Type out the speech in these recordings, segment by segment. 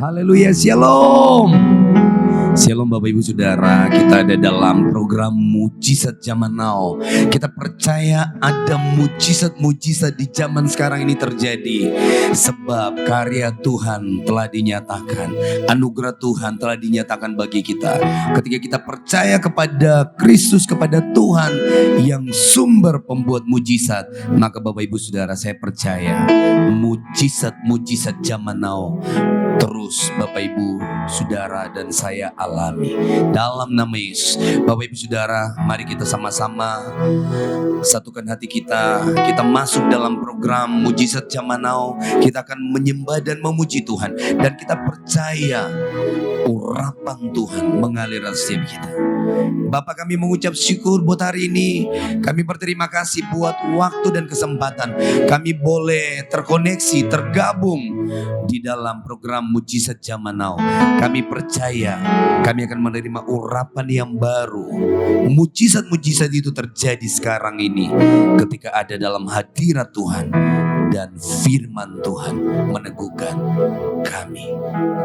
Haleluya, shalom. Shalom Bapak Ibu Saudara, kita ada dalam program Mujizat Zaman Now. Kita percaya ada mujizat-mujizat di zaman sekarang ini terjadi. Sebab karya Tuhan telah dinyatakan, anugerah Tuhan telah dinyatakan bagi kita. Ketika kita percaya kepada Kristus, kepada Tuhan yang sumber pembuat mujizat, maka Bapak Ibu Saudara, saya percaya mujizat-mujizat zaman now terus Bapak Ibu Saudara dan saya alami dalam nama Yesus. Bapak Ibu Saudara, mari kita sama-sama satukan hati kita. Kita masuk dalam program Mujizat Zaman Now. Kita akan menyembah dan memuji Tuhan, dan kita percaya urapan Tuhan mengalir dalam setiap kita. Bapak, kami mengucap syukur buat hari ini. Kami berterima kasih buat waktu dan kesempatan kami boleh terkoneksi, tergabung di dalam program Mujizat Zaman Now. Kami percaya kami akan menerima urapan yang baru. Mujizat-mujizat itu terjadi sekarang ini ketika ada dalam hadirat Tuhan, dan firman Tuhan meneguhkan kami.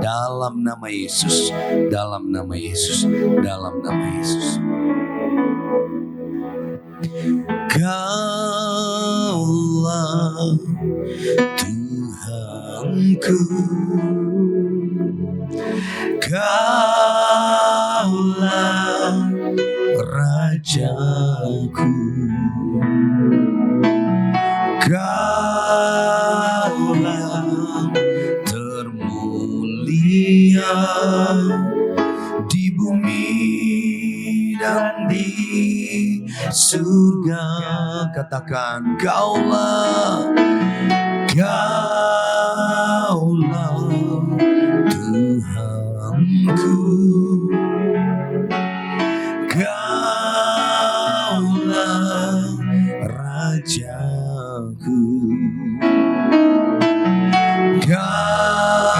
Dalam nama Yesus, dalam nama Yesus, dalam nama Yesus. Kaulah Tuhanku, Kaulah Rajaku, Kaulah termulia di bumi dan di surga. Katakan, Kaulah, Kaulah Tuhanku, Kaulah Rajaku, Kaulah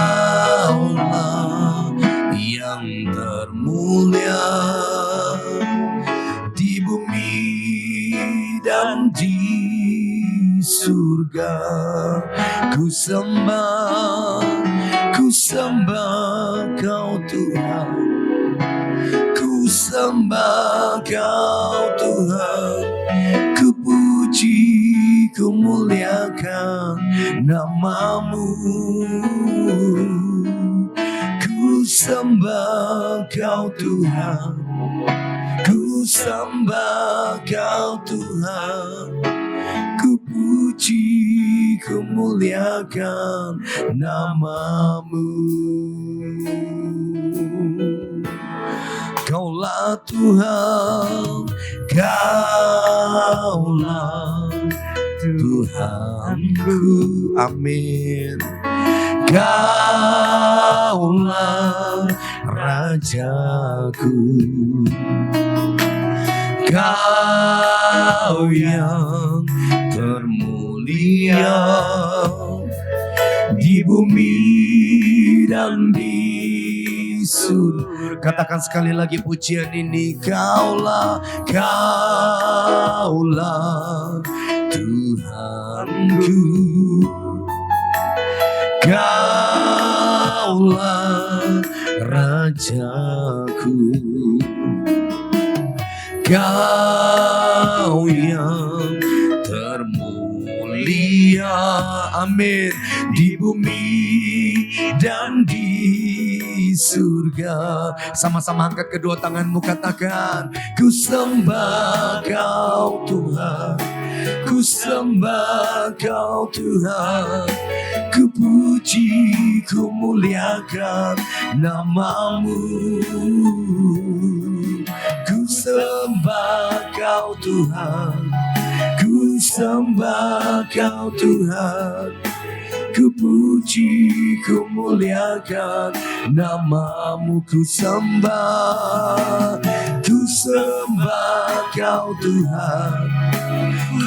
yang termulia di bumi dan di surga. Ku sembah Kau Tuhan, ku sembah Kau Tuhan, ku puji, ku muliakan namamu. Ku sembah Kau Tuhan, ku sembah Kau Tuhan, ku puji, ku muliakan namamu. Kaulah Tuhan, Kaulah Tuhanku, amin. Kaulah Rajaku, Kau yang termulia di bumi dan di surga. Katakan sekali lagi pujian ini, Kaulah, Kaulah Tuhanku, Kaulah Rajaku, Kau yang termulia, amin, di bumi dan di surga. Sama-sama angkat kedua tanganmu, katakan, ku sembah Kau Tuhan, ku sembah Kau Tuhan, ku puji, ku muliakan namamu. Ku sembah Kau Tuhan, ku sembah Kau Tuhan, ku puji, ku muliakan namamu. Ku sembah Kau Tuhan,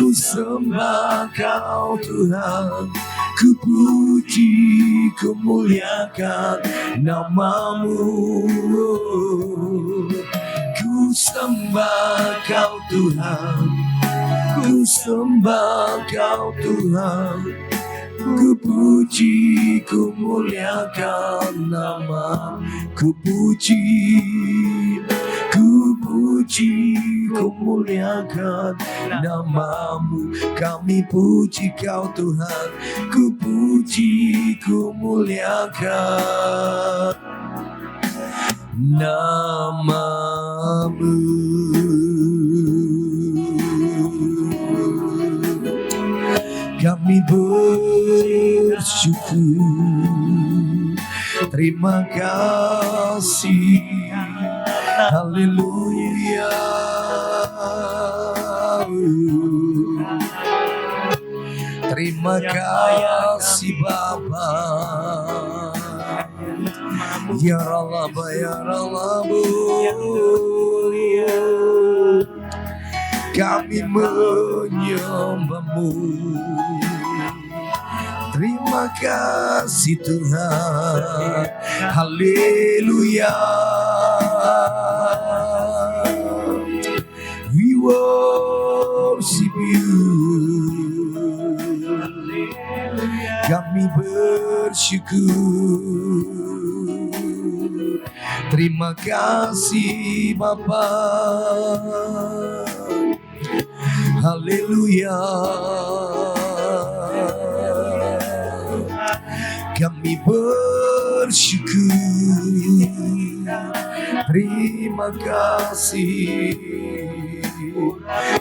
ku sembah Kau Tuhan, ku puji, ku muliakan namamu. Ku sembah Kau Tuhan, ku sembah Kau Tuhan, Ku puji, ku muliakan nama, ku puji, ku puji, ku muliakan namamu. Kami puji kau Tuhan, ku puji, ku muliakan namamu. Kami bersyukur, terima kasih, haleluya. Terima kasih Bapa, ya Allah, ya Allah, kami menyembahmu. Terima kasih Tuhan, haleluya. We worship you. Kami bersyukur, terima kasih Bapa, haleluya. Kami bersyukur, terima kasih.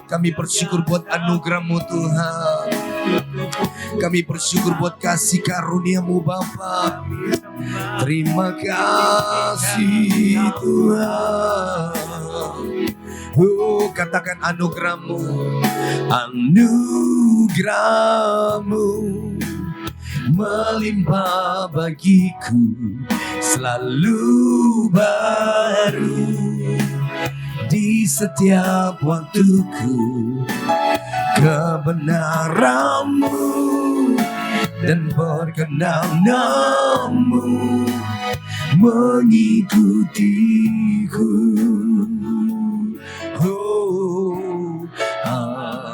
Kami bersyukur buat anugerah-Mu Tuhan. Kami bersyukur buat kasih karunia-Mu Bapa. Terima kasih Tuhan. Oh, katakan anugerah-Mu, anugerah-Mu melimpah bagiku, selalu baru di setiap waktuku. Kebenaran-Mu dan perkenan-Mu mengikutiku. Oh,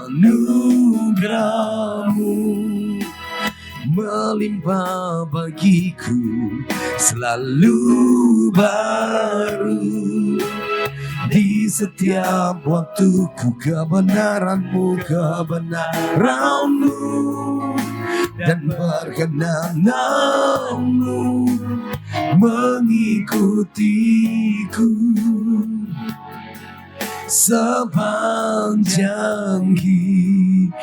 anugerah-Mu melimpah bagiku, selalu baru di setiap waktuku. Kebenaran-Mu, kebenaran-Mu dan perkenan-Mu mengikutiku sepanjang hidupku.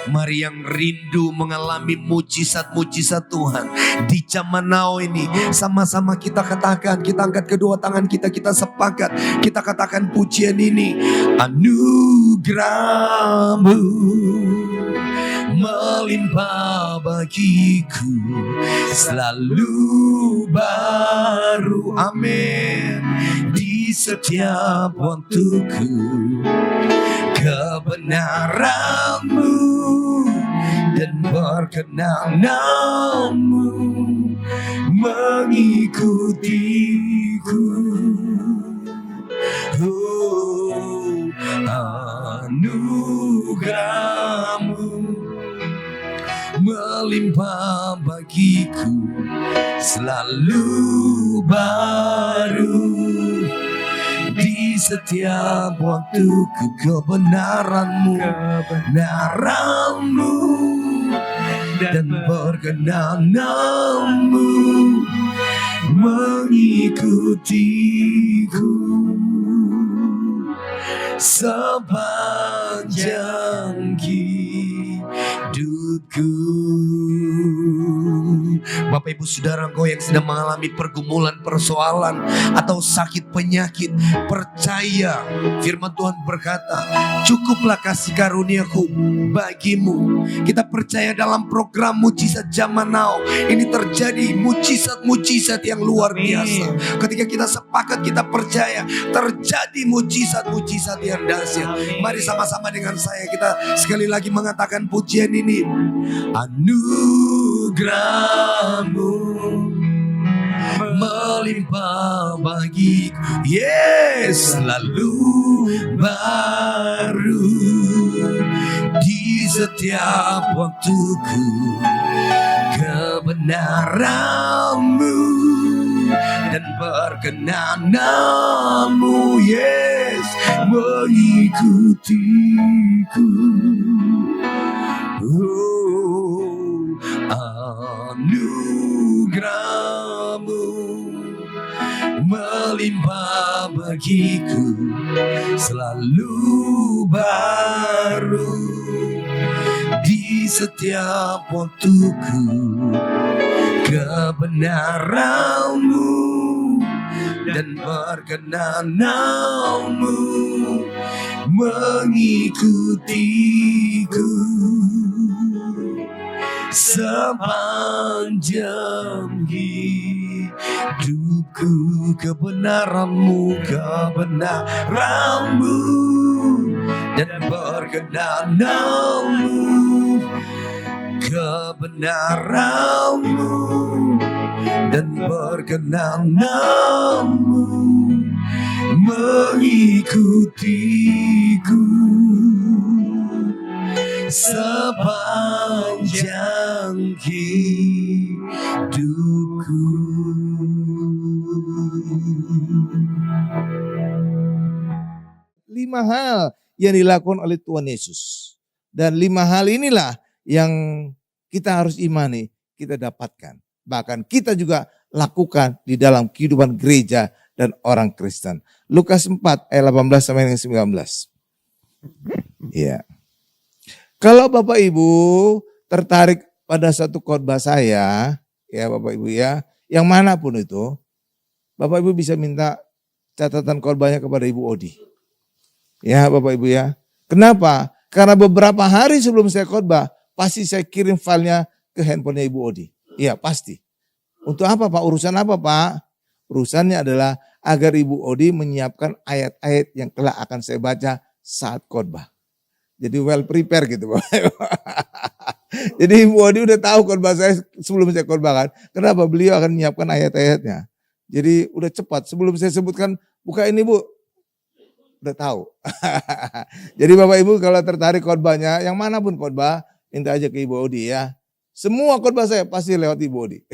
Mari yang rindu mengalami mujizat-mujizat Tuhan di zaman now ini, sama-sama kita katakan, kita angkat kedua tangan kita, kita sepakat, kita katakan pujian ini. Anugerah-Mu melimpah bagiku, selalu baru, amin, di setiap waktuku. Kebenaran-Mu dan perkenan-Mu mengikutiku. Oh, anugerah-Mu melimpah bagiku, selalu baru di setiap waktuku. Kebenaran-Mu, kebenaran-Mu dan perkenan-Mu mengikutiku sepanjang hidupku. Bapak Ibu Saudara, engkau yang sedang mengalami pergumulan, persoalan atau sakit penyakit, percaya firman Tuhan berkata, cukuplah kasih karunia-Ku bagimu. Kita percaya dalam program mujizat zaman now ini terjadi mujizat-mujizat yang luar biasa. Ketika kita sepakat, kita percaya terjadi mujizat-mujizat yang dahsyat. Mari sama-sama dengan saya kita sekali lagi mengatakan pujian ini. Anugerah-Mu melimpah bagiku, yes, selalu baru di setiap waktuku kebenaran-Mu dan perkenanan-Mu, yes, mengikutiku. Oh, anugerah-Mu melimpah bagiku, selalu baru di setiap waktuku. Kebenaran-Mu dan perkenanan-Mu mengikutiku sepanjang hidupku. Kebenaran-Mu, kebenaran-Mu dan perkenanan-Mu, kebenaran-Mu dan perkenanan-Mu mengikutiku sepanjang hidupku. Lima hal yang dilakukan oleh Tuhan Yesus. Dan 5 hal inilah yang kita harus imani, kita dapatkan. Bahkan kita juga lakukan di dalam kehidupan gereja dan orang Kristen. Lukas 4 ayat 18 sampai 19. Ya. Kalau Bapak Ibu tertarik pada satu khotbah saya, ya Bapak Ibu ya, yang manapun itu, Bapak Ibu bisa minta catatan khotbahnya kepada Ibu Odi. Ya Bapak Ibu ya. Kenapa? Karena beberapa hari sebelum saya khotbah, pasti saya kirim filenya ke handphonenya Ibu Odi. Iya pasti. Untuk apa Pak? Urusan apa Pak? Urusannya adalah agar Ibu Odi menyiapkan ayat-ayat yang kelak akan saya baca saat khotbah. Jadi well prepare gitu Pak. Jadi Ibu Odi udah tahu khotbah saya sebelum saya khotbah kan. Kenapa? Beliau akan menyiapkan ayat-ayatnya. Jadi udah cepat. Sebelum saya sebutkan, buka ini Bu. Udah tahu. Jadi Bapak Ibu kalau tertarik khotbahnya, yang manapun khotbah, minta aja ke Ibu Odi ya. Semua khotbah saya pasti lewat Ibu Odi.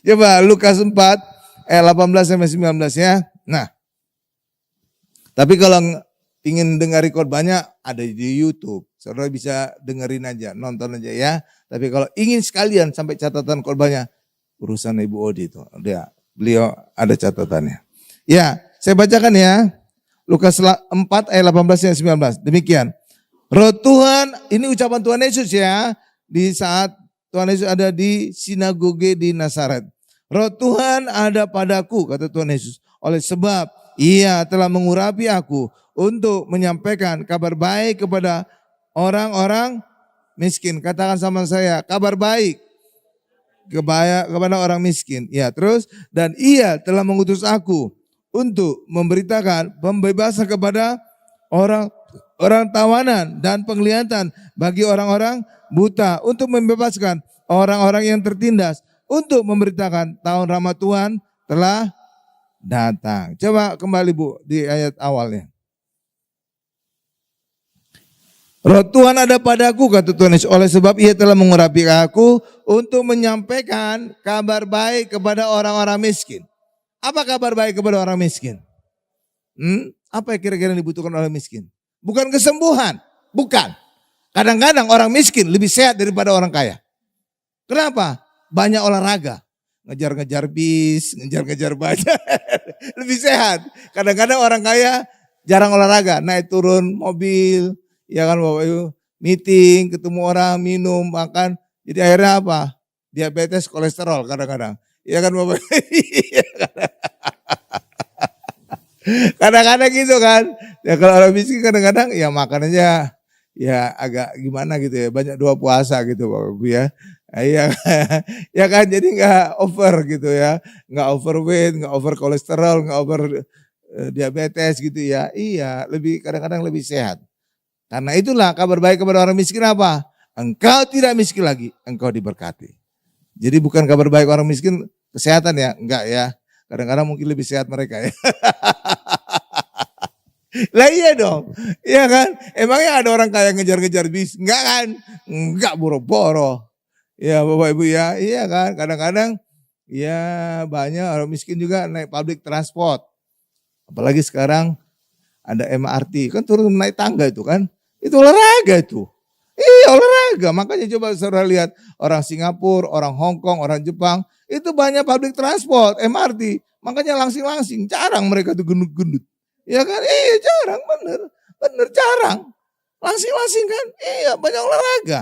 Coba Lukas 4 ayat 18 sampai 19 ya. Nah, tapi kalau ingin dengar khotbahnya ada di YouTube. Saudara bisa dengerin aja, nonton aja ya. Tapi kalau ingin sekalian sampai catatan khotbahnya, urusan Ibu Odi itu. Dia beliau ada catatannya. Ya, saya bacakan ya. Lukas 4 ayat 18 sampai 19. Demikian. Roh Tuhan, ini ucapan Tuhan Yesus ya. Di saat Tuhan Yesus ada di sinagoge di Nazaret. Roh Tuhan ada padaku, kata Tuhan Yesus. Oleh sebab Ia telah mengurapi aku untuk menyampaikan kabar baik kepada orang-orang miskin. Katakan sama saya, kabar baik kepada orang miskin. Ya, terus dan Ia telah mengutus aku untuk memberitakan pembebasan kepada orang tawanan dan penglihatan bagi orang-orang buta, untuk membebaskan orang-orang yang tertindas, untuk memberitakan tahun rahmat Tuhan telah datang. Coba kembali Bu di ayat awalnya. Roh Tuhan ada padaku, kata Tuhan Yesus, oleh sebab Ia telah mengurapi aku untuk menyampaikan kabar baik kepada orang-orang miskin. Apa kabar baik kepada orang miskin? Apa yang kira-kira dibutuhkan orang miskin? Bukan kesembuhan, bukan. Kadang-kadang orang miskin lebih sehat daripada orang kaya. Kenapa? Banyak olahraga. Ngejar-ngejar bis, ngejar-ngejar baja. Lebih sehat. Kadang-kadang orang kaya jarang olahraga. Naik turun mobil, ya kan Bapak Ibu. Meeting, ketemu orang, minum, makan. Jadi akhirnya apa? Diabetes, kolesterol kadang-kadang. Ya kan Bapak Ibu. Kadang-kadang gitu kan. Ya kalau orang miskin kadang-kadang ya makanannya ya agak gimana gitu ya. Banyak doa puasa gitu Bapak Ibu ya. Iya, ya kan jadi nggak over gitu ya, nggak overweight, nggak over kolesterol, nggak over diabetes gitu ya. Iya, lebih kadang-kadang lebih sehat. Karena itulah kabar baik kepada orang miskin apa? Engkau tidak miskin lagi, engkau diberkati. Jadi bukan kabar baik orang miskin kesehatan ya, enggak ya. Kadang-kadang mungkin lebih sehat mereka ya. Lah iya dong. Iya kan? Emangnya ada orang kaya ngejar-ngejar bis? Enggak kan? Enggak, boro-boro. Ya Bapak Ibu ya, iya kan? Kadang-kadang ya banyak orang miskin juga naik public transport. Apalagi sekarang ada MRT, kan turun naik tangga itu kan. Itu olahraga itu. Iya olahraga, makanya coba saudara lihat orang Singapura, orang Hong Kong, orang Jepang, itu banyak public transport, MRT. Makanya langsing-langsing, jarang mereka tuh gendut-gendut. Ya kan, iya jarang, bener jarang. Langsing-langsing kan, iya banyak olahraga.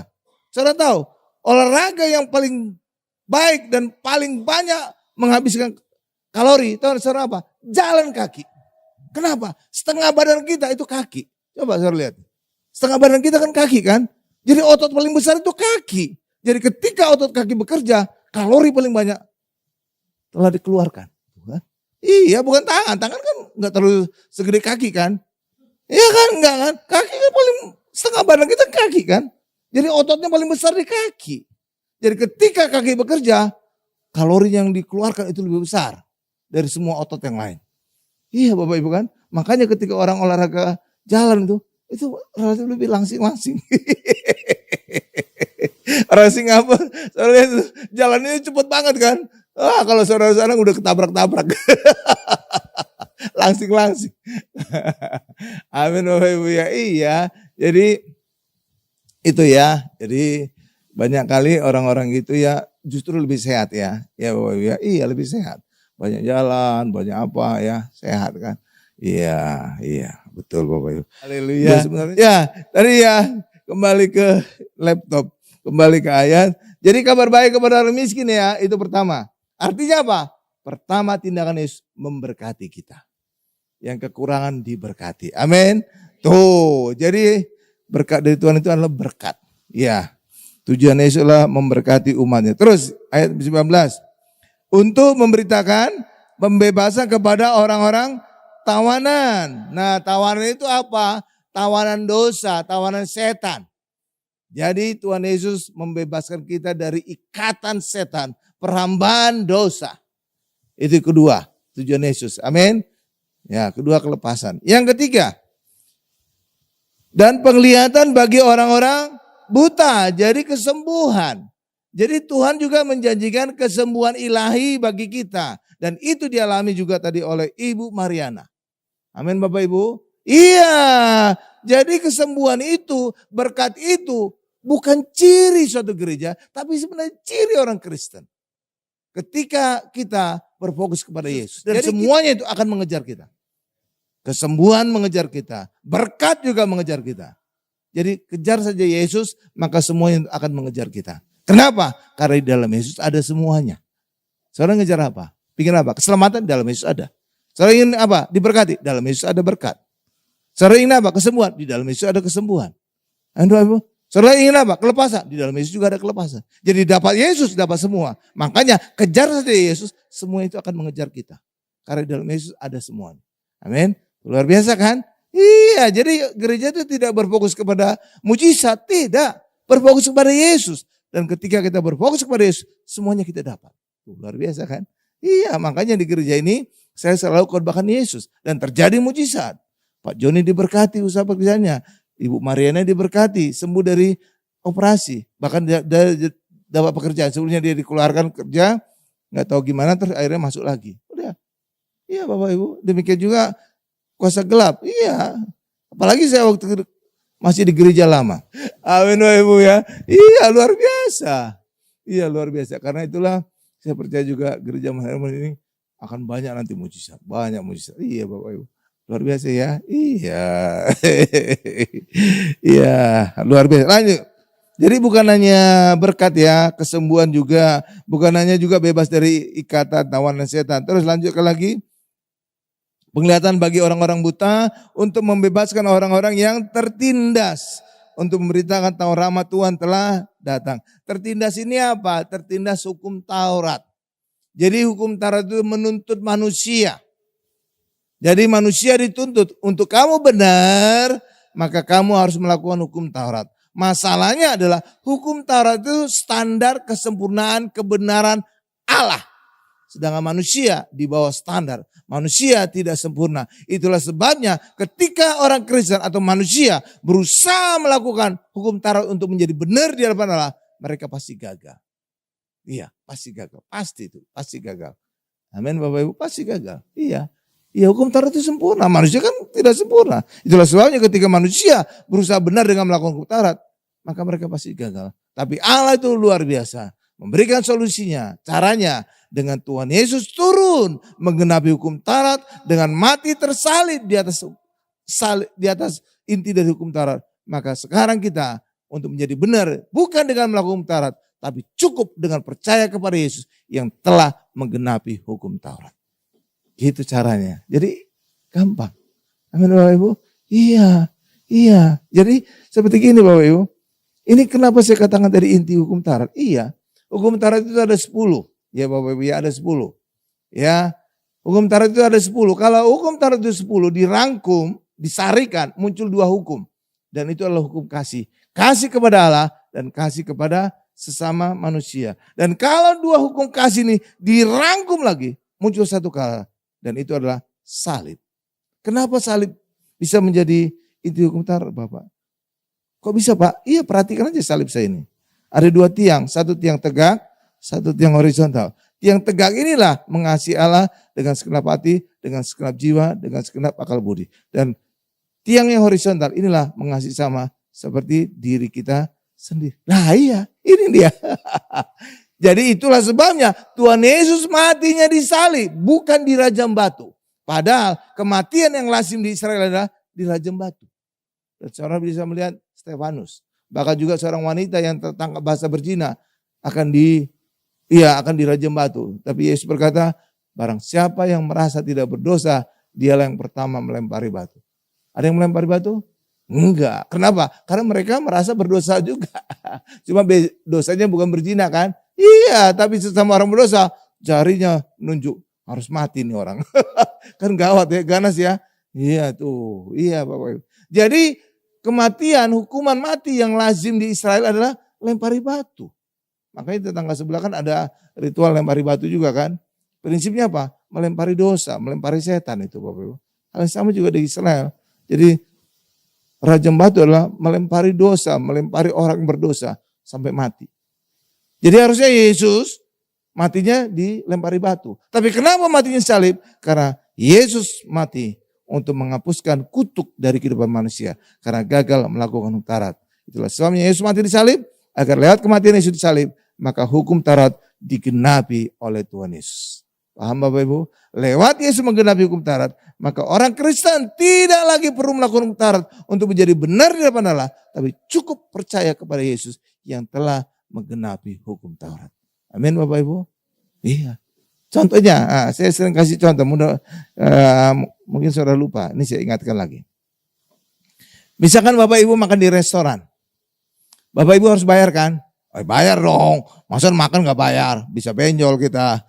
Saudara tahu, olahraga yang paling baik dan paling banyak menghabiskan kalori, tahu saudara apa? Jalan kaki. Kenapa? Setengah badan kita itu kaki. Coba saudara lihat. Setengah badan kita kan kaki kan. Jadi otot paling besar itu kaki. Jadi ketika otot kaki bekerja, kalori paling banyak telah dikeluarkan. Bukan? Iya bukan tangan. Tangan kan nggak terlalu segede kaki kan. Iya kan enggak kan. Kaki kan paling setengah badan kita kaki kan. Jadi ototnya paling besar di kaki. Jadi ketika kaki bekerja, kalori yang dikeluarkan itu lebih besar dari semua otot yang lain. Iya Bapak Ibu kan. Makanya ketika orang olahraga jalan itu relatif lebih langsing-langsing. Orang Singapura, saudara lihat jalannya cepet banget kan. Kalau saudara sana udah ketabrak-tabrak. Langsing-langsing. Amin Bapak Ibu ya. Iya. Jadi itu ya. Jadi banyak kali orang-orang gitu ya justru lebih sehat ya. Ya Bapak Ibu ya. Iya lebih sehat. Banyak jalan, banyak apa ya. Sehat kan. Iya, betul Bapak Ibu. Haleluya. Ya, tadi ya kembali ke laptop, kembali ke ayat. Jadi kabar baik kepada orang miskin ya, itu pertama. Artinya apa? Pertama tindakan Yesus memberkati kita. Yang kekurangan diberkati. Amin. Tuh, jadi berkat dari Tuhan itu adalah berkat. Ya, tujuan Yesus adalah memberkati umatnya. Terus ayat 19. Untuk memberitakan pembebasan kepada orang-orang tawanan. Nah tawanan itu apa? Tawanan dosa, tawanan setan. Jadi Tuhan Yesus membebaskan kita dari ikatan setan, perhambaan dosa. Itu kedua tujuan Yesus. Amin. Ya kedua kelepasan. Yang ketiga. Dan penglihatan bagi orang-orang buta. Jadi kesembuhan. Jadi Tuhan juga menjanjikan kesembuhan ilahi bagi kita. Dan itu dialami juga tadi oleh Ibu Mariana. Amin Bapak Ibu. Iya. Jadi kesembuhan itu, berkat itu bukan ciri suatu gereja. Tapi sebenarnya ciri orang Kristen. Ketika kita berfokus kepada Yesus. Dan jadi semuanya itu akan mengejar kita. Kesembuhan mengejar kita. Berkat juga mengejar kita. Jadi kejar saja Yesus maka semuanya akan mengejar kita. Kenapa? Karena di dalam Yesus ada semuanya. Saudara ngejar apa? Pikir apa? Keselamatan di dalam Yesus ada. Saudara ingin apa? Diberkati. Dalam Yesus ada berkat. Saudara ingin apa? Kesembuhan. Di dalam Yesus ada kesembuhan. Saudara ingin apa? Kelepasan. Di dalam Yesus juga ada kelepasan. Jadi dapat Yesus, dapat semua. Makanya kejar saja Yesus, semua itu akan mengejar kita. Karena di dalam Yesus ada semuanya. Amin. Luar biasa kan? Iya, jadi gereja itu tidak berfokus kepada mujizat. Tidak. Berfokus kepada Yesus. Dan ketika kita berfokus kepada Yesus, semuanya kita dapat. Luar biasa kan? Iya, makanya di gereja ini saya selalu khotbahkan Yesus dan terjadi mujizat. Pak Joni diberkati usaha pekerjaannya, Ibu Mariana diberkati sembuh dari operasi, bahkan dapat pekerjaan. Sebelumnya dia dikeluarkan kerja, nggak tahu gimana, terus akhirnya masuk lagi. Udah, iya Bapak Ibu. Demikian juga kuasa gelap, iya. Apalagi saya waktu masih di gereja lama. Amin Bapak Ibu ya. Iya luar biasa. Iya luar biasa. Karena itulah saya percaya juga gereja Mahaman ini akan banyak nanti mujizat. Banyak mujizat. Iya Bapak Ibu. Luar biasa ya. Iya. Iya luar biasa. Lanjut. Jadi bukan hanya berkat ya. Kesembuhan juga. Bukan hanya juga bebas dari ikatan tawanan setan. Terus lanjutkan lagi. Penglihatan bagi orang-orang buta. Untuk membebaskan orang-orang yang tertindas. Untuk memberitakan tahu rahmat Tuhan telah datang. Tertindas ini apa? Tertindas hukum Taurat. Jadi hukum Taurat itu menuntut manusia. Jadi manusia dituntut untuk kamu benar, maka kamu harus melakukan hukum Taurat. Masalahnya adalah hukum Taurat itu standar kesempurnaan kebenaran Allah. sedangkan manusia di bawah standar. Manusia tidak sempurna. Itulah sebabnya ketika orang Kristen atau manusia berusaha melakukan hukum Taurat untuk menjadi benar di hadapan Allah, mereka pasti gagal. Iya, pasti gagal. Pasti itu, pasti gagal. Amin Bapak Ibu, pasti gagal. Iya. Iya, hukum Taurat itu sempurna. Manusia kan tidak sempurna. Itulah sebabnya ketika manusia berusaha benar dengan melakukan hukum Taurat, maka mereka pasti gagal. Tapi Allah itu luar biasa. Memberikan solusinya. Caranya dengan Tuhan Yesus turun menggenapi hukum Taurat dengan mati tersalib di atas inti dari hukum Taurat. Maka sekarang kita untuk menjadi benar bukan dengan melakukan hukum Taurat, tapi cukup dengan percaya kepada Yesus yang telah menggenapi hukum Taurat. Gitu caranya. Jadi gampang. Amin Bapak Ibu. Iya. Jadi seperti gini Bapak Ibu. Ini kenapa saya katakan dari inti hukum Taurat. Iya. Hukum Taurat itu ada 10. Ya Bapak Ibu ya ada 10. Ya. Hukum Taurat itu ada 10. Kalau hukum Taurat itu 10 dirangkum, disarikan, muncul 2 hukum. Dan itu adalah hukum kasih. Kasih kepada Allah dan kasih kepada sesama manusia. Dan kalau 2 hukum kasih ini dirangkum lagi, muncul satu kata. Dan itu adalah salib. Kenapa salib bisa menjadi inti hukum Taurat Bapak? Kok bisa Pak? Iya perhatikan aja salib saya ini. Ada 2 tiang, satu tiang tegak, satu tiang horizontal. Tiang tegak inilah mengasihi Allah dengan segenap hati, dengan segenap jiwa, dengan segenap akal budi. Dan tiang yang horizontal inilah mengasihi sama seperti diri kita sendiri. Nah iya, ini dia. Jadi itulah sebabnya Tuhan Yesus matinya di salib, bukan di rajam batu. Padahal kematian yang lazim di Israel adalah di rajam batu. Dan saudara bisa melihat Stefanus. Bahkan juga seorang wanita yang tertangkap bahasa berzina akan dirajam batu. Tapi Yesus berkata, barang siapa yang merasa tidak berdosa, dialah yang pertama melempari batu. Ada yang melempari batu? Enggak. Kenapa? Karena mereka merasa berdosa juga. Cuma dosanya bukan berzina kan? Iya, tapi sesama orang berdosa, jarinya menunjuk harus mati nih orang. Kan gawat ya, ganas ya. Iya tuh, iya Bapak Ibu. Jadi kematian, hukuman mati yang lazim di Israel adalah lempari batu. Makanya tetangga sebelah kan ada ritual lempari batu juga kan. Prinsipnya apa? Melempari dosa, melempari setan itu Bapak Ibu. Hal yang sama juga di Israel. Jadi rajam batu adalah melempari dosa, melempari orang yang berdosa sampai mati. Jadi harusnya Yesus matinya dilempari batu. Tapi kenapa matinya salib? Karena Yesus mati untuk menghapuskan kutuk dari kehidupan manusia. Karena gagal melakukan hukum Taurat. Itulah sebabnya Yesus mati disalib. Agar lewat kematian Yesus disalib, maka hukum Taurat digenapi oleh Tuhan Yesus. Paham Bapak Ibu? Lewat Yesus menggenapi hukum Taurat, maka orang Kristen tidak lagi perlu melakukan hukum Taurat untuk menjadi benar di hadapan Allah. Tapi cukup percaya kepada Yesus yang telah menggenapi hukum Taurat. Amin Bapak Ibu? Iya. Contohnya, saya sering kasih contoh, mungkin saudara lupa, ini saya ingatkan lagi. Misalkan Bapak Ibu makan di restoran. Bapak Ibu harus bayar kan? Bayar dong, masa makan gak bayar, bisa benjol kita.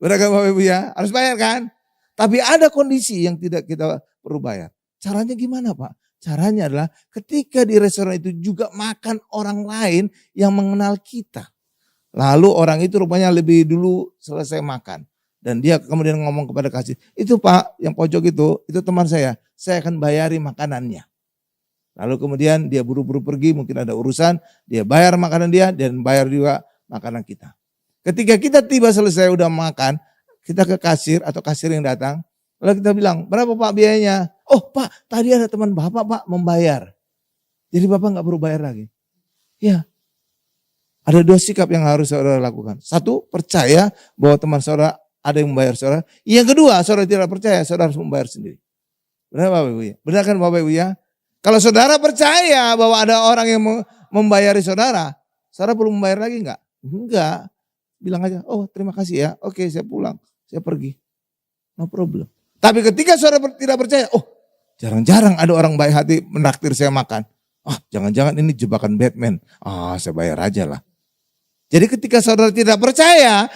Benar kan Bapak Ibu ya? Harus bayar kan? Tapi ada kondisi yang tidak kita perlu bayar. Caranya gimana Pak? Caranya adalah ketika di restoran itu juga makan orang lain yang mengenal kita. Lalu orang itu rupanya lebih dulu selesai makan. Dan dia kemudian ngomong kepada kasir, itu Pak yang pojok itu teman saya akan bayari makanannya. Lalu kemudian dia buru-buru pergi, mungkin ada urusan, dia bayar makanan dia dan bayar juga makanan kita. Ketika kita tiba selesai udah makan, kita ke kasir atau kasir yang datang, lalu kita bilang, berapa Pak biayanya? Oh Pak, tadi ada teman Bapak Pak membayar. Jadi Bapak gak perlu bayar lagi. Ya, ada 2 sikap yang harus saudara lakukan. 1, percaya bahwa teman saudara ada yang membayar saudara. Yang kedua, saudara tidak percaya, saudara harus membayar sendiri. Benar Bapak Ibu ya? Benar kan Bapak Ibu ya? Kalau saudara percaya bahwa ada orang yang membayari saudara, saudara perlu membayar lagi enggak? Enggak. Bilang aja, oh terima kasih ya, oke saya pulang, saya pergi. No problem. Tapi ketika saudara tidak percaya, oh jarang-jarang ada orang baik hati menraktir saya makan. Jangan-jangan ini jebakan Batman. Saya bayar aja lah. Jadi ketika saudara tidak percaya,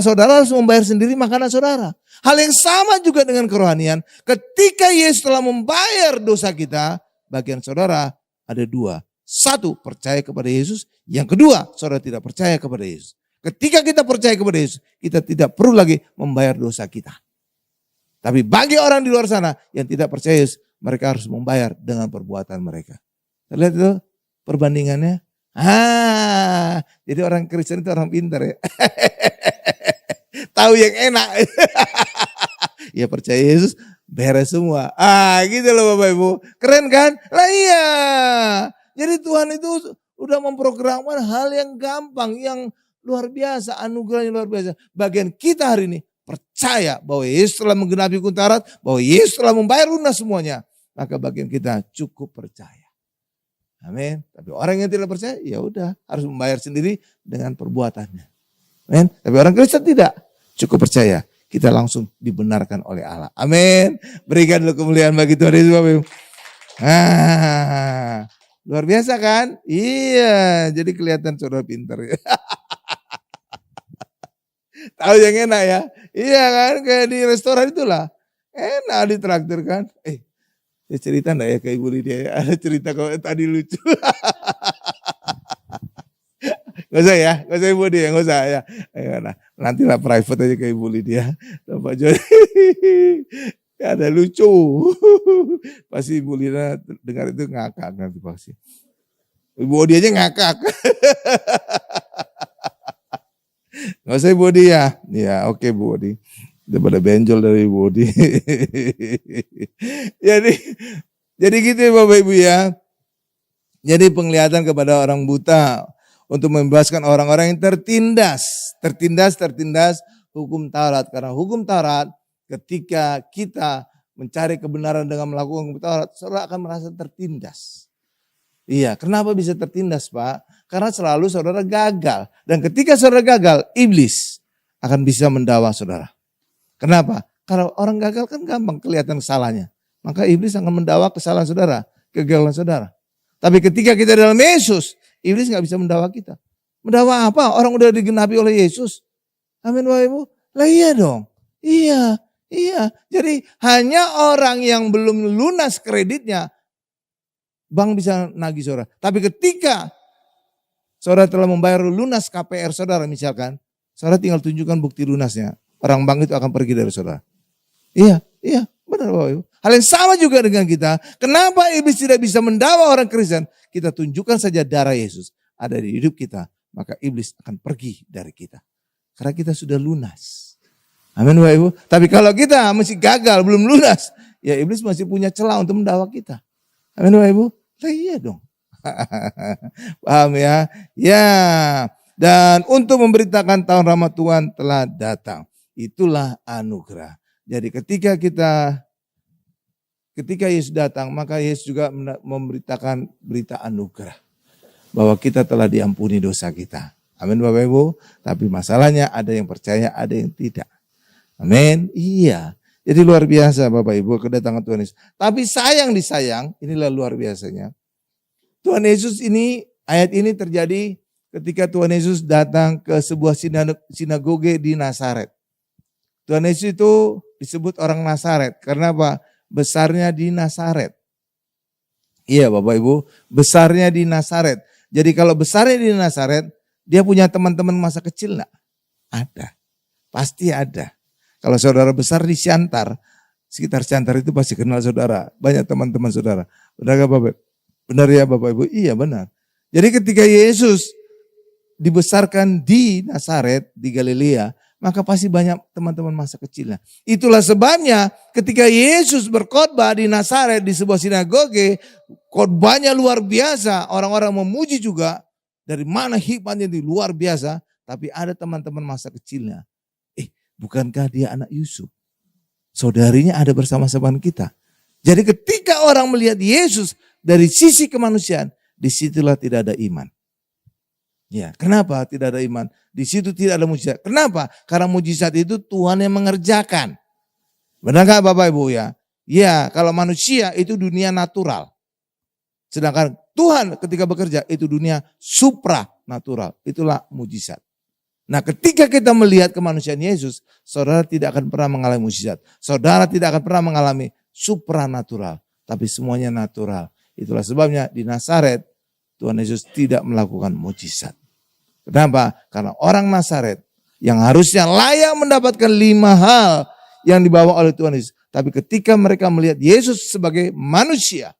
saudara harus membayar sendiri makanan saudara. Hal yang sama juga dengan kerohanian. Ketika Yesus telah membayar dosa kita, bagian saudara ada 2. 1, percaya kepada Yesus. Yang kedua, saudara tidak percaya kepada Yesus. Ketika kita percaya kepada Yesus, kita tidak perlu lagi membayar dosa kita. Tapi bagi orang di luar sana yang tidak percaya Yesus, mereka harus membayar dengan perbuatan mereka. Lihat itu perbandingannya. Jadi orang Kristen itu orang pintar ya. Tahu yang enak. Ya percaya Yesus, beres semua. Gitu loh Bapak Ibu. Keren kan? Lah iya. Jadi Tuhan itu udah memprogramkan hal yang gampang, yang luar biasa, anugerahnya luar biasa. Bagian kita hari ini percaya bahwa Yesus telah menggenapi hukum Taurat, bahwa Yesus telah membayar lunas semuanya. Maka bagian kita cukup percaya. Amin. Tapi orang yang tidak percaya, ya udah harus membayar sendiri dengan perbuatannya. Amin. Tapi orang Kristen tidak, cukup percaya. Kita langsung dibenarkan oleh Allah. Amin. Berikan dulu kemuliaan bagi Tuhan Yesus Bapak Ibu. Luar biasa kan? Iya, jadi kelihatan saudara pintar ya. Tahu yang enak ya? Iya kan, kayak di restoran itulah. Enak ditraktir kan? Saya cerita enggak ya ke Ibu Lydia ya? Ada cerita kalau tadi lucu. Gak usah ya, gak usah Ibu Lydia, gak usah ya. Nah, nantilah private aja ke Ibu Lydia. Pak Joni. Ada lucu. Pasti Ibu Lydia dengar itu ngakak nanti pasti. Ibu Odi aja ngakak. Gak usah Ibu Odi ya. Ya oke Bu Odi. Daripada benjol dari Ibu Odi. Jadi gitu ya Bapak Ibu ya. Jadi penglihatan kepada orang buta untuk membebaskan orang-orang yang tertindas hukum Taurat. Karena hukum Taurat ketika kita mencari kebenaran dengan melakukan hukum Taurat, saudara akan merasa tertindas. Iya, kenapa bisa tertindas Pak? Karena selalu saudara gagal. Dan ketika saudara gagal, iblis akan bisa mendakwa saudara. Kenapa? Kalau orang gagal kan gampang kelihatan kesalahannya. Maka iblis akan mendakwa kesalahan saudara, kegagalan saudara. Tapi ketika kita dalam Yesus, iblis gak bisa mendakwa kita. Mendakwa apa? Orang udah digenapi oleh Yesus. Amin Bapak Ibu. Lah iya dong. Iya. Jadi hanya orang yang belum lunas kreditnya, bank bisa nagih saudara. Tapi ketika saudara telah membayar lunas KPR saudara misalkan, saudara tinggal tunjukkan bukti lunasnya. Orang bank itu akan pergi dari saudara. Iya, benar Bapak Ibu. Hal yang sama juga dengan kita. Kenapa iblis tidak bisa mendakwa orang Kristen? Kita tunjukkan saja darah Yesus ada di hidup kita. Maka iblis akan pergi dari kita. Karena kita sudah lunas. Amin Bapak Ibu. Tapi kalau kita masih gagal, belum lunas, ya iblis masih punya celah untuk mendakwa kita. Amin Bapak Ibu. Lah iya dong. Paham ya? Ya. Dan untuk memberitakan tahun rahmat Tuhan telah datang. Itulah anugerah. Jadi ketika Yesus datang, maka Yesus juga memberitakan berita anugerah. Bahwa kita telah diampuni dosa kita. Amin Bapak Ibu. Tapi masalahnya ada yang percaya, ada yang tidak. Amin. Iya. Jadi luar biasa Bapak Ibu kedatangan Tuhan Yesus. Tapi sayang disayang, inilah luar biasanya. Tuhan Yesus ini, ayat ini terjadi ketika Tuhan Yesus datang ke sebuah sinagoge di Nazaret. Tuhan Yesus itu disebut orang Nazaret. Karena apa? Besarnya di Nazaret. Iya Bapak Ibu, besarnya di Nazaret. Jadi kalau besarnya di Nazaret, dia punya teman-teman masa kecil enggak? Ada. Pasti ada. Kalau saudara besar di Siantar, sekitar Siantar itu pasti kenal saudara. Banyak teman-teman saudara. Benar gak Bapak? Benar ya Bapak Ibu? Iya benar. Jadi ketika Yesus dibesarkan di Nazaret, di Galilea, maka pasti banyak teman-teman masa kecilnya. Itulah sebabnya ketika Yesus berkhotbah di Nazaret di sebuah sinagoge, khotbahnya luar biasa, orang-orang memuji juga dari mana hikmatnya di luar biasa, tapi ada teman-teman masa kecilnya. Bukankah dia anak Yusuf? Saudarinya ada bersama-sama kita. Jadi ketika orang melihat Yesus dari sisi kemanusiaan, disitulah tidak ada iman. Ya, kenapa tidak ada iman? Di situ tidak ada mujizat. Kenapa? Karena mujizat itu Tuhan yang mengerjakan. Benar gak Bapak Ibu ya? Ya, kalau manusia itu dunia natural. Sedangkan Tuhan ketika bekerja itu dunia supranatural. Itulah mujizat. Nah ketika kita melihat kemanusiaan Yesus, saudara tidak akan pernah mengalami mujizat. Saudara tidak akan pernah mengalami supranatural. Tapi semuanya natural. Itulah sebabnya di Nazaret Tuhan Yesus tidak melakukan mujizat. Kenapa? Karena orang Nazaret yang harusnya layak mendapatkan 5 hal yang dibawa oleh Tuhan Yesus. Tapi ketika mereka melihat Yesus sebagai manusia,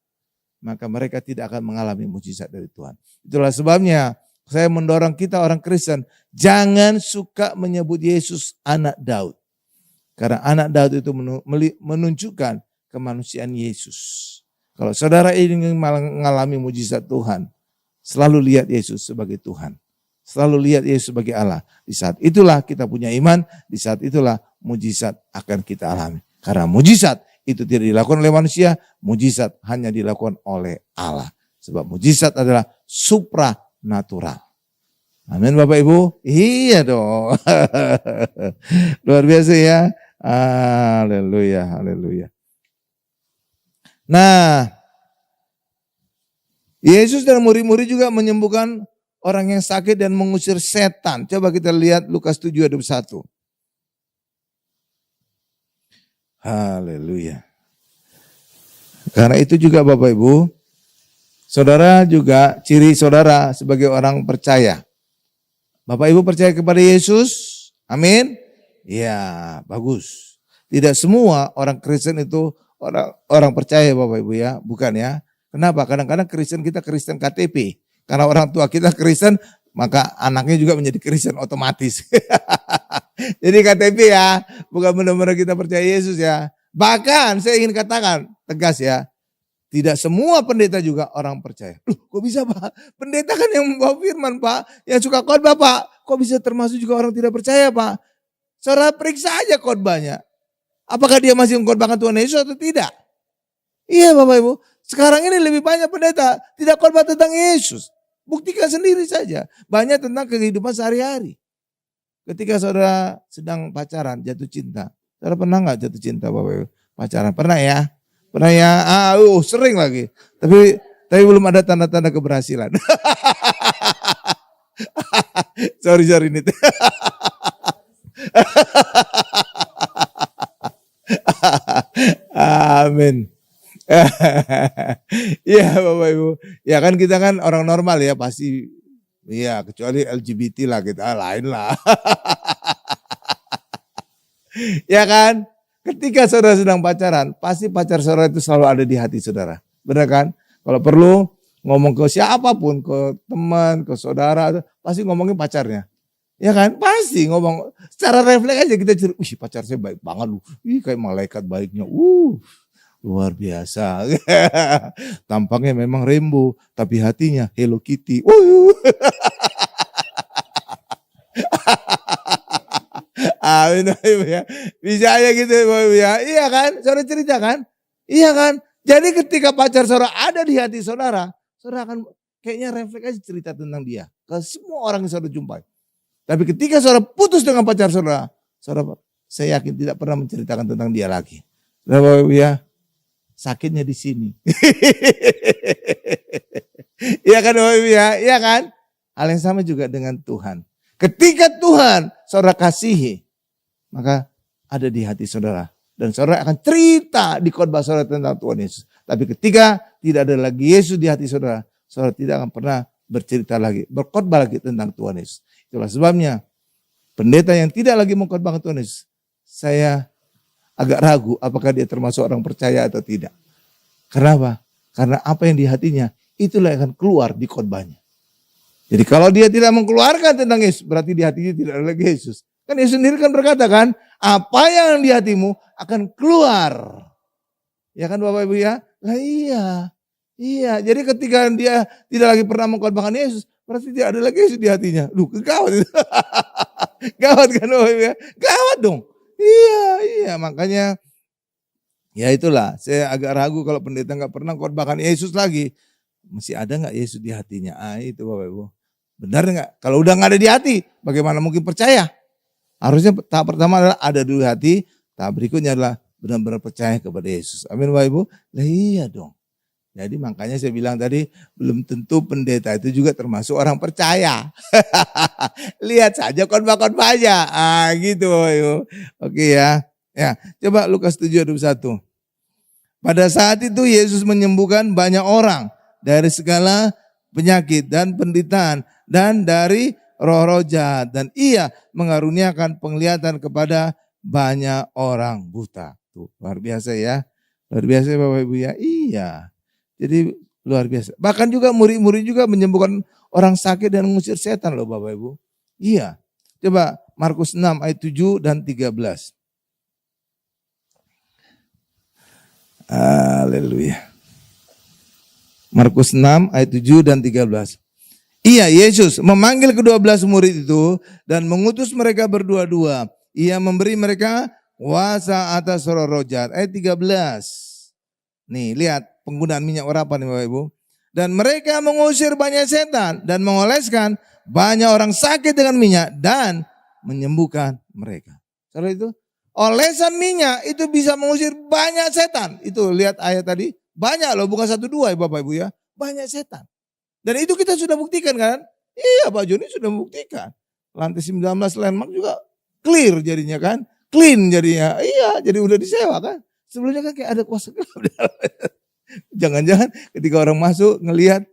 maka mereka tidak akan mengalami mujizat dari Tuhan. Itulah sebabnya saya mendorong kita orang Kristen, jangan suka menyebut Yesus anak Daud. Karena anak Daud itu menunjukkan kemanusiaan Yesus. Kalau saudara ingin mengalami mujizat Tuhan, selalu lihat Yesus sebagai Tuhan. Selalu lihat Yesus sebagai Allah. Di saat itulah kita punya iman, di saat itulah mujizat akan kita alami. Karena mujizat itu tidak dilakukan oleh manusia, mujizat hanya dilakukan oleh Allah. Sebab mujizat adalah supranatural. Amin Bapak Ibu? Iya dong. Luar biasa ya. Haleluya, haleluya. Nah, Yesus dan murid-murid juga menyembuhkan orang yang sakit dan mengusir setan. Coba kita lihat Lukas 7 ayat 21. Haleluya. Karena itu juga Bapak Ibu, saudara juga ciri saudara sebagai orang percaya. Bapak Ibu percaya kepada Yesus? Amin? Ya, bagus. Tidak semua orang Kristen itu orang percaya Bapak Ibu ya, bukan ya. Kenapa? Kadang-kadang Kristen kita Kristen KTP. Karena orang tua kita Kristen, maka anaknya juga menjadi Kristen otomatis. Jadi KTP ya, bukan benar-benar kita percaya Yesus ya. Bahkan saya ingin katakan, tegas ya, tidak semua pendeta juga orang percaya. Loh, kok bisa Pak? Pendeta kan yang membawa firman Pak, yang suka khotbah Pak. Kok bisa termasuk juga orang tidak percaya Pak? Saudara periksa aja khotbahnya. Apakah dia masih mengkhotbahkan Tuhan Yesus atau tidak? Iya Bapak Ibu, sekarang ini lebih banyak pendeta tidak khotbah tentang Yesus. Buktikan sendiri saja. Banyak tentang kehidupan sehari-hari. Ketika saudara sedang pacaran, jatuh cinta. Saudara pernah nggak jatuh cinta Bapak Ibu? Pacaran, pernah ya? Pernah ya? Sering lagi. Tapi belum ada tanda-tanda keberhasilan. sorry ini. Amin. Ya Bapak Ibu, ya kan kita kan orang normal ya pasti, ya kecuali LGBT lah kita lain lah. Ya kan, ketika saudara sedang pacaran, pasti pacar saudara itu selalu ada di hati saudara, benar kan? Kalau perlu ngomong ke siapapun, ke teman, ke saudara, pasti ngomongin pacarnya. Ya kan, pasti ngomong secara refleks aja kita cerita, wih pacar saya baik banget loh, kayak malaikat baiknya, luar biasa. Tampaknya memang rainbow, tapi hatinya Hello Kitty. Amin ya. Bisa aja gitu ya. Iya kan? Saudara cerita kan? Iya kan? Jadi ketika pacar saudara ada di hati saudara, saudara akan kayaknya refleks aja cerita tentang dia ke semua orang yang saudara jumpai. Tapi ketika saudara putus dengan pacar saudara, saya yakin tidak pernah menceritakan tentang dia lagi. Bapak Ibu ya. Sakitnya di sini. Iya kan Bapak Ibu ya? Iya kan? Hal yang sama juga dengan Tuhan. Ketika Tuhan saudara kasihi, maka ada di hati saudara. Dan saudara akan cerita di khotbah saudara tentang Tuhan Yesus. Tapi ketika tidak ada lagi Yesus di hati saudara, saudara tidak akan pernah bercerita lagi, berkhotbah lagi tentang Tuhan Yesus. Itulah sebabnya pendeta yang tidak lagi mengkhotbahkan Tuhan Yesus, saya agak ragu apakah dia termasuk orang percaya atau tidak. Kenapa? Karena apa yang di hatinya, itulah yang akan keluar di khotbahnya. Jadi kalau dia tidak mengeluarkan tentang Yesus, berarti di hatinya tidak ada lagi Yesus. Kan Yesus sendiri kan berkata kan, apa yang di hatimu akan keluar. Ya kan Bapak Ibu ya? Lah iya. Jadi ketika dia tidak lagi pernah mengkhotbahkan Yesus, berarti tidak ada lagi Yesus di hatinya. Gawat. Gawat kan Bapak Ibu ya? Gawat dong. Iya, makanya ya itulah saya agak ragu kalau pendeta nggak pernah khotbahkan Yesus lagi. Masih ada nggak Yesus di hatinya? Itu Bapak Ibu. Benar nggak? Kalau udah nggak ada di hati, bagaimana mungkin percaya? Harusnya tahap pertama adalah ada dulu hati, tahap berikutnya adalah benar-benar percaya kepada Yesus. Amin Bapak Ibu? Lah iya dong. Jadi makanya saya bilang tadi, belum tentu pendeta itu juga termasuk orang percaya. Lihat saja khotbah-khotbahnya. Gitu Bapak Ibu. Oke ya. Ya, coba Lukas 7:21. Pada saat itu Yesus menyembuhkan banyak orang dari segala penyakit dan penderitaan dan dari roh-roh jahat. Dan ia mengaruniakan penglihatan kepada banyak orang buta. Tuh, luar biasa ya. Luar biasa Bapak Ibu ya. Iya. Jadi luar biasa. Bahkan juga murid-murid juga menyembuhkan orang sakit dan mengusir setan loh Bapak Ibu. Iya. Coba Markus 6 ayat 7 dan 13. Haleluya. Markus 6 ayat 7 dan 13. Iya, Yesus memanggil ke-12 murid itu dan mengutus mereka berdua-dua. Ia memberi mereka kuasa atas roh-roh jahat. Ayat 13. Nih, lihat penggunaan minyak urapan nih Bapak Ibu. Dan mereka mengusir banyak setan dan mengoleskan banyak orang sakit dengan minyak dan menyembuhkan mereka. Saudara itu, olesan minyak itu bisa mengusir banyak setan. Itu lihat ayat tadi, banyak loh, bukan 1-2 ya Bapak Ibu ya. Banyak setan. Dan itu kita sudah buktikan kan? Iya Pak Joni sudah membuktikan. Lantai 19 landmark juga clear jadinya kan? Clean jadinya. Iya, jadi udah disewa kan? Sebelumnya kan kayak ada kuasa gelap. Jangan-jangan ketika orang masuk ngelihat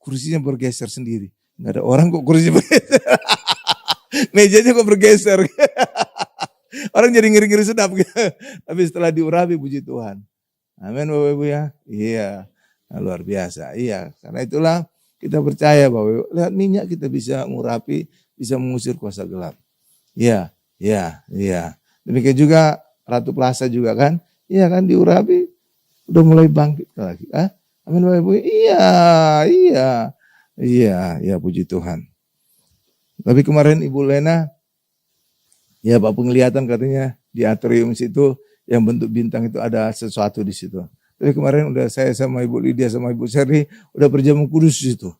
kursinya bergeser sendiri. Nggak ada orang kok kursinya bergeser. Mejanya kok bergeser. Orang jadi ngiri-ngiri sedap. Tapi setelah diurapi puji Tuhan. Amin Bapak Ibu ya. Iya. Nah, luar biasa. Iya. Karena itulah kita percaya Bapak Ibu. Lihat minyak kita bisa ngurapi. Bisa mengusir kuasa gelap. Iya. Iya. Iya. Demikian juga Ratu Plaza juga kan. Iya kan diurapi. Udah mulai bangkit lagi. Amin Bapak Ibu. Iya. Iya. Iya. Iya puji Tuhan. Tapi kemarin Ibu Lena. Ya Pak penglihatan katanya di atrium situ. Yang bentuk bintang itu ada sesuatu di situ. Tapi kemarin udah saya sama Ibu Lydia sama Ibu Sherly udah perjamuan kudus di situ.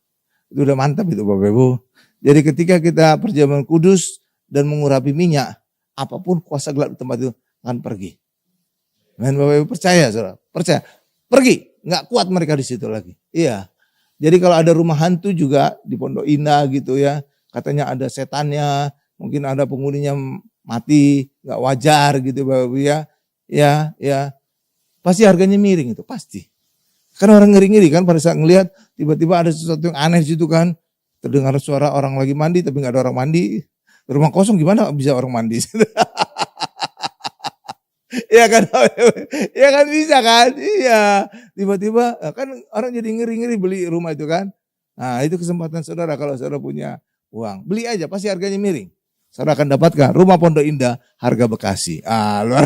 Itu udah mantap itu Bapak Ibu. Jadi ketika kita perjamuan kudus dan mengurapi minyak. Apapun kuasa gelap di tempat itu akan pergi. Dan Bapak Ibu percaya saudara, percaya. Pergi, nggak kuat mereka di situ lagi. Iya. Jadi kalau ada rumah hantu juga di Pondok Indah gitu ya, katanya ada setannya, mungkin ada penghuninya mati, nggak wajar gitu Bapak Ibu ya. Ya, pasti harganya miring itu, pasti. Kan orang ngeri-ngeri kan pada saat ngelihat tiba-tiba ada sesuatu yang aneh di situ kan. Terdengar suara orang lagi mandi tapi nggak ada orang mandi. Rumah kosong gimana bisa orang mandi? Iya kan, ya kan bisa kan, iya. Tiba-tiba kan orang jadi ngeri-ngeri beli rumah itu kan. Nah itu kesempatan saudara kalau saudara punya uang. Beli aja pasti harganya miring. Saudara akan dapatkan rumah Pondok Indah harga Bekasi. Luar.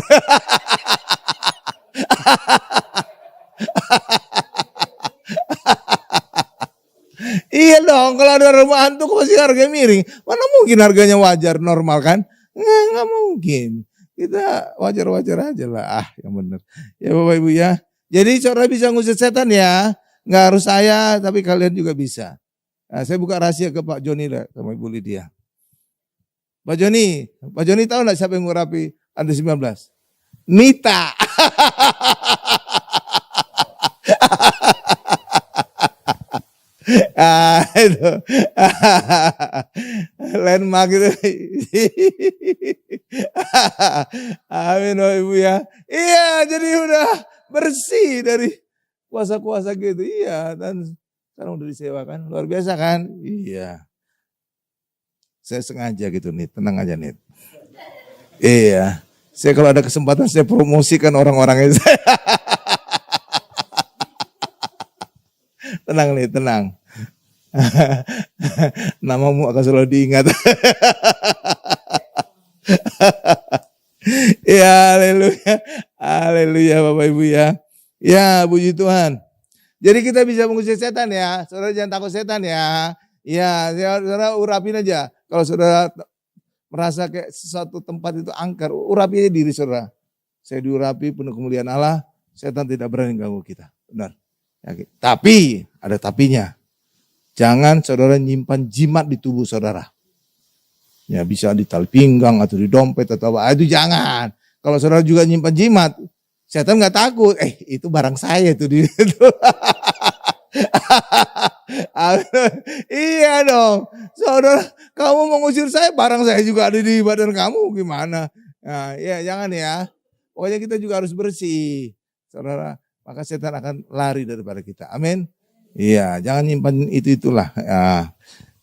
Iya dong, kalau ada rumah hantu pasti harganya miring. Mana mungkin harganya wajar normal kan? Nggak mungkin. Kita wajar-wajar aja lah. Yang benar. Ya Bapak Ibu ya. Jadi saudara bisa ngusir setan ya. Nggak harus saya, tapi kalian juga bisa. Nah, saya buka rahasia ke Pak Joni lah sama Ibu Lydia. Pak Joni tahu nggak siapa yang ngurapi Under 19? Nita. Itu landmark itu. Amin Ibu ya. Iya, jadi udah bersih dari kuasa-kuasa gitu. Iya, dan sekarang udah disewakan. Luar biasa kan? Iya. Saya sengaja gitu nih, tenang aja nih. Iya. Saya kalau ada kesempatan saya promosikan orang-orangnya saya. Tenang nih, tenang. Namamu akan selalu diingat. Ya, haleluya. Haleluya Bapak Ibu ya. Ya, puji Tuhan. Jadi kita bisa mengusir setan ya. Saudara jangan takut setan ya. Ya, saudara urapin aja. Kalau saudara merasa kayak sesuatu tempat itu angker, urapi aja diri saudara. Saya diurapi penuh kemuliaan Allah, setan tidak berani ganggu kita. Benar. Ya, tapi, ada tapinya. Jangan saudara nyimpan jimat di tubuh saudara. Ya bisa di tali pinggang atau di dompet atau apa. Itu jangan. Kalau saudara juga nyimpan jimat, setan nggak takut. Itu barang saya itu di itu. Iya dong. Saudara, kamu mengusir saya, barang saya juga ada di badan kamu. Gimana? Nah, ya jangan ya. Pokoknya kita juga harus bersih. Saudara, maka setan akan lari daripada kita. Amin. Iya, jangan nyimpan itu-itulah. Ya,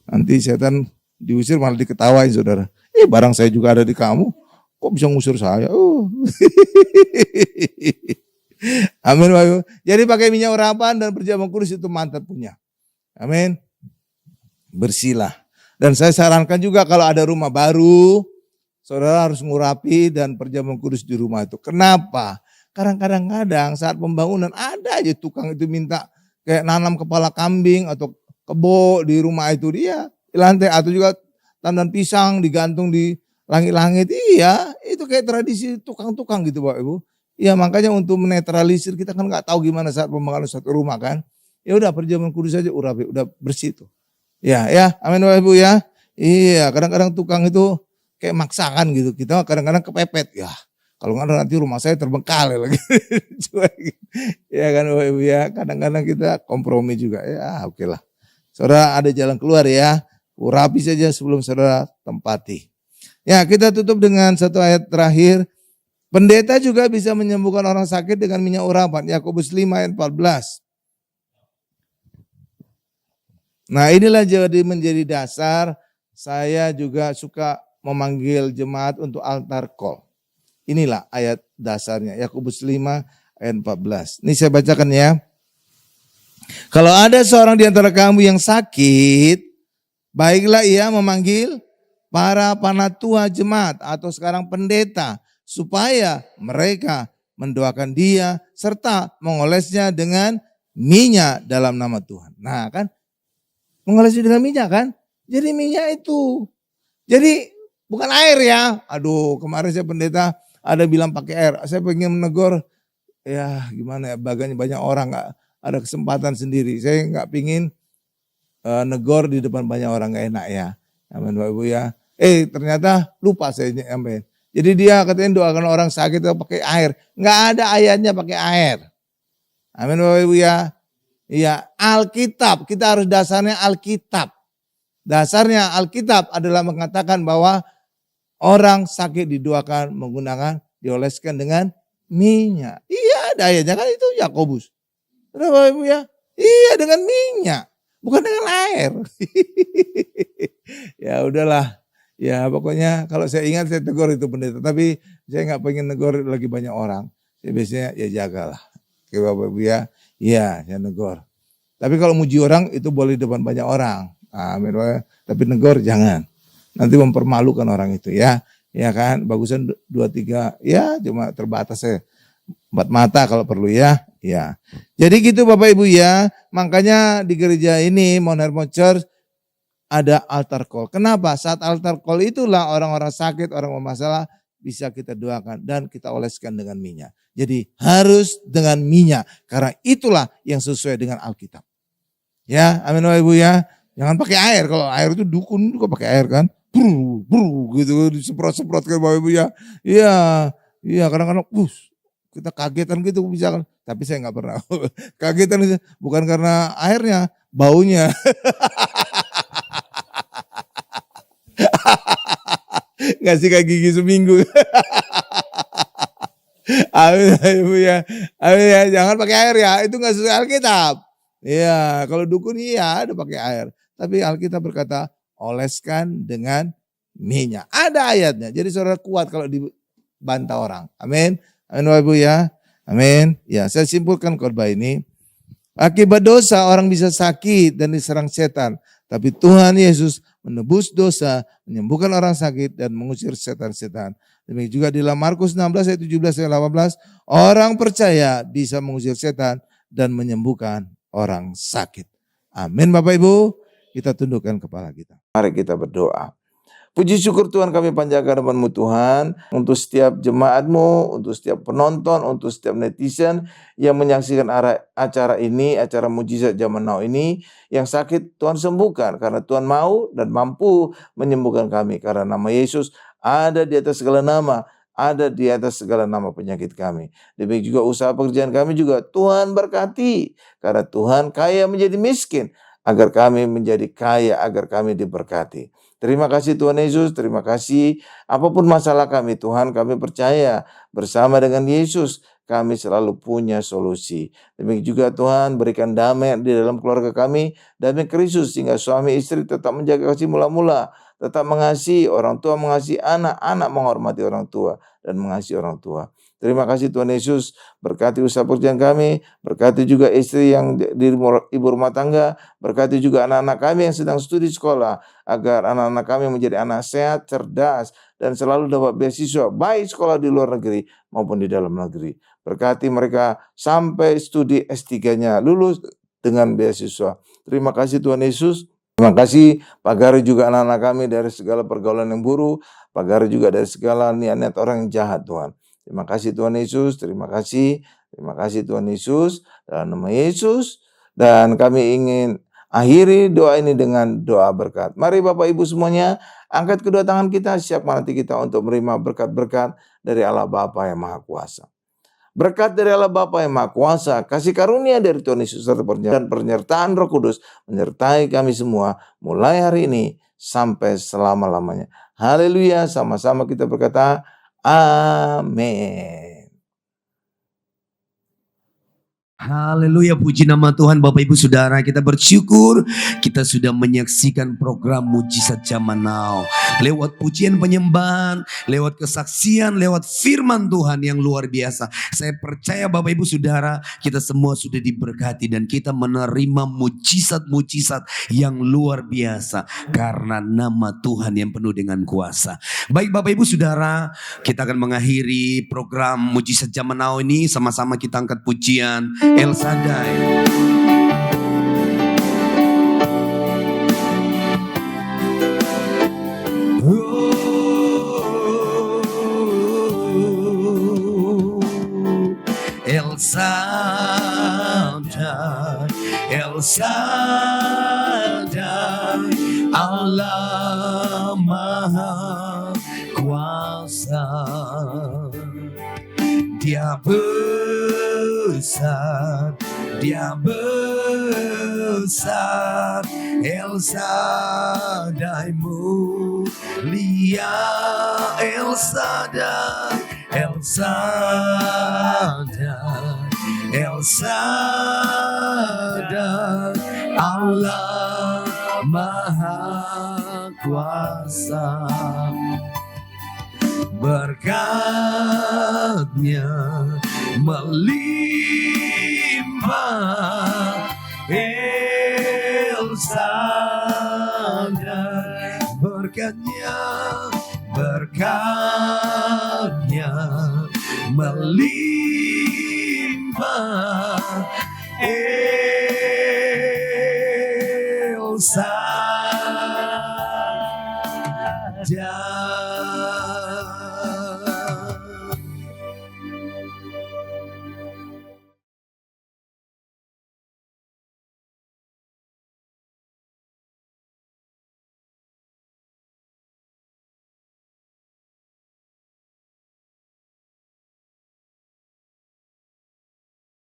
nanti setan Diusir malah diketawain saudara. Barang saya juga ada di kamu. Kok bisa ngusir saya? Amin Bapak Ibu. Jadi pakai minyak urapan dan perjamuan kudus itu mantap punya. Amin. Bersihlah. Dan saya sarankan juga kalau ada rumah baru, saudara harus ngurapi dan perjamuan kudus di rumah itu. Kenapa? Karena kadang-kadang saat pembangunan ada aja tukang itu minta kayak nanam kepala kambing atau kebo di rumah itu dia di lantai, atau juga tandan pisang digantung di langit-langit. Iya, itu kayak tradisi tukang-tukang gitu Bapak Ibu. Ya makanya untuk menetralisir, kita kan nggak tahu gimana saat pembangunan satu rumah kan. Ya udah perjamuan kudus saja urapi, udah bersih tuh. Ya, amin Bapak Ibu ya. Iya, kadang-kadang tukang itu kayak maksakan gitu. Kita kadang-kadang kepepet ya. Kalau nggak nanti rumah saya terbengkalai lagi. Ya kan Bapak Ibu ya. Kadang-kadang kita kompromi juga. Ya oke lah. Saudara ada jalan keluar ya. Urapi saja sebelum saudara tempati. Ya kita tutup dengan satu ayat terakhir. Pendeta juga bisa menyembuhkan orang sakit dengan minyak urapan. Yakobus 5 ayat 14. Nah inilah jadi menjadi dasar. Saya juga suka memanggil jemaat untuk altar call. Inilah ayat dasarnya. Yakobus 5 ayat 14. Ini saya bacakan ya. Kalau ada seorang di antara kamu yang sakit, baiklah ia memanggil para panatua jemaat atau sekarang pendeta supaya mereka mendoakan dia serta mengolesnya dengan minyak dalam nama Tuhan. Nah kan, mengolesnya dengan minyak kan? Jadi minyak itu. Jadi bukan air ya. Aduh, kemarin saya pendeta ada bilang pakai air. Saya pengen menegur, ya gimana ya, banyak orang nggak ada kesempatan sendiri. Saya nggak pingin negor di depan banyak orang, nggak enak ya. Amin Bapak Ibu ya. Ternyata lupa saya nyampein. Jadi dia katanya doakan orang sakit itu pakai air. Nggak ada ayatnya pakai air. Amin Bapak Ibu ya. Iya, Alkitab, kita harus dasarnya Alkitab. Dasarnya Alkitab adalah mengatakan bahwa orang sakit didoakan menggunakan, dioleskan dengan minyak. Iya ada ayatnya kan, itu Yakobus. Udah Bapak Ibu ya? Iya dengan minyak, bukan dengan air. Ya udahlah. Ya pokoknya kalau saya ingat saya tegur itu pendeta. Tapi saya nggak pengen negur lagi banyak orang. Saya biasanya ya jagalah. Oke Bapak Ibu ya. Iya saya negur. Tapi kalau muji orang itu boleh depan banyak orang. Amin. Tapi negur jangan. Nanti mempermalukan orang itu ya. Ya kan, bagusan 2-3 ya, cuma terbatas ya. 4 mata kalau perlu ya. Ya. Jadi gitu Bapak Ibu ya. Makanya di gereja ini Mount Hermon Church ada altar call. Kenapa? Saat altar call itulah orang-orang sakit, orang bermasalah bisa kita doakan dan kita oleskan dengan minyak. Jadi harus dengan minyak karena itulah yang sesuai dengan Alkitab. Ya, amin Bapak Ibu ya. Jangan pakai air. Kalau air itu dukun juga pakai air kan. Bru gitu disemprot-semprot ke Bapak Ibu ya. Iya kadang-kadang kita kagetan gitu bisa kan. Tapi saya nggak pernah kagetan, bukan karena airnya, baunya. Nggak sikat gigi seminggu. Amin Ibu ya. Amin ya. Jangan pakai air ya. Itu nggak sesuai Alkitab. Iya, kalau dukun iya ada pakai air. Tapi Alkitab berkata oleskan dengan minyak. Ada ayatnya. Jadi saudara kuat kalau dibantah orang. Amin. Amin Bapak Ibu ya. Amin. Ya, saya simpulkan khotbah ini. Akibat dosa orang bisa sakit dan diserang setan. Tapi Tuhan Yesus menebus dosa, menyembuhkan orang sakit dan mengusir setan-setan. Demikian juga di dalam Markus 16 ayat 17 ayat 18. Orang percaya bisa mengusir setan dan menyembuhkan orang sakit. Amin Bapak Ibu. Kita tundukkan kepala kita. Mari kita berdoa. Puji syukur Tuhan kami panjatkan nama-Mu Tuhan, untuk setiap jemaat-Mu, untuk setiap penonton, untuk setiap netizen yang menyaksikan acara ini, acara mujizat zaman now ini, yang sakit Tuhan sembuhkan karena Tuhan mau dan mampu menyembuhkan kami karena nama Yesus ada di atas segala nama, ada di atas segala nama penyakit kami. Demikian juga usaha pekerjaan kami juga Tuhan berkati karena Tuhan kaya menjadi miskin agar kami menjadi kaya, agar kami diberkati. Terima kasih Tuhan Yesus, terima kasih. Apapun masalah kami Tuhan, kami percaya bersama dengan Yesus kami selalu punya solusi. Demikian juga Tuhan berikan damai di dalam keluarga kami, damai Kristus sehingga suami istri tetap menjaga kasih mula-mula. tetap mengasihi orang tua, mengasihi anak, anak menghormati orang tua dan mengasihi orang tua. Terima kasih Tuhan Yesus, berkati usaha pekerjaan kami, berkati juga istri yang ibu rumah tangga, berkati juga anak-anak kami yang sedang studi sekolah, agar anak-anak kami menjadi anak sehat, cerdas, dan selalu dapat beasiswa, baik sekolah di luar negeri maupun di dalam negeri. Berkati mereka sampai studi S3-nya lulus dengan beasiswa. Terima kasih Tuhan Yesus. Terima kasih pagari juga anak-anak kami dari segala pergaulan yang buruk, pagari juga dari segala niat-niat orang yang jahat Tuhan. Terima kasih Tuhan Yesus, terima kasih Tuhan Yesus, dalam nama Yesus. Dan kami ingin akhiri doa ini dengan doa berkat. Mari Bapak Ibu semuanya, angkat kedua tangan kita, siapkan hati kita untuk menerima berkat-berkat dari Allah Bapa yang Maha Kuasa. Berkat dari Allah Bapa yang Maha Kuasa, kasih karunia dari Tuhan Yesus serta penyertaan Roh Kudus menyertai kami semua mulai hari ini sampai selama-lamanya. Haleluya, sama-sama kita berkata amin. Haleluya, puji nama Tuhan. Bapak Ibu Saudara, kita bersyukur kita sudah menyaksikan program Mujizat Zaman Now. Lewat pujian penyembahan, lewat kesaksian, lewat firman Tuhan yang luar biasa. Saya percaya Bapak Ibu Saudara, kita semua sudah diberkati dan kita menerima mujizat-mujizat yang luar biasa. Karena nama Tuhan yang penuh dengan kuasa. Baik Bapak Ibu Saudara, kita akan mengakhiri program Mujizat Zaman Now ini. Sama-sama kita angkat pujian El Shaddai. El Shaddai, El Shaddai, Allah Maha Kuasa. Dia besar, Dia besar, El Shaddai mulia, El Shaddai, El Shaddai, El Shaddai, Allah Maha Kuasa. Berkatnya melimpah, El Shaddai. Berkatnya melimpah, El Shaddai.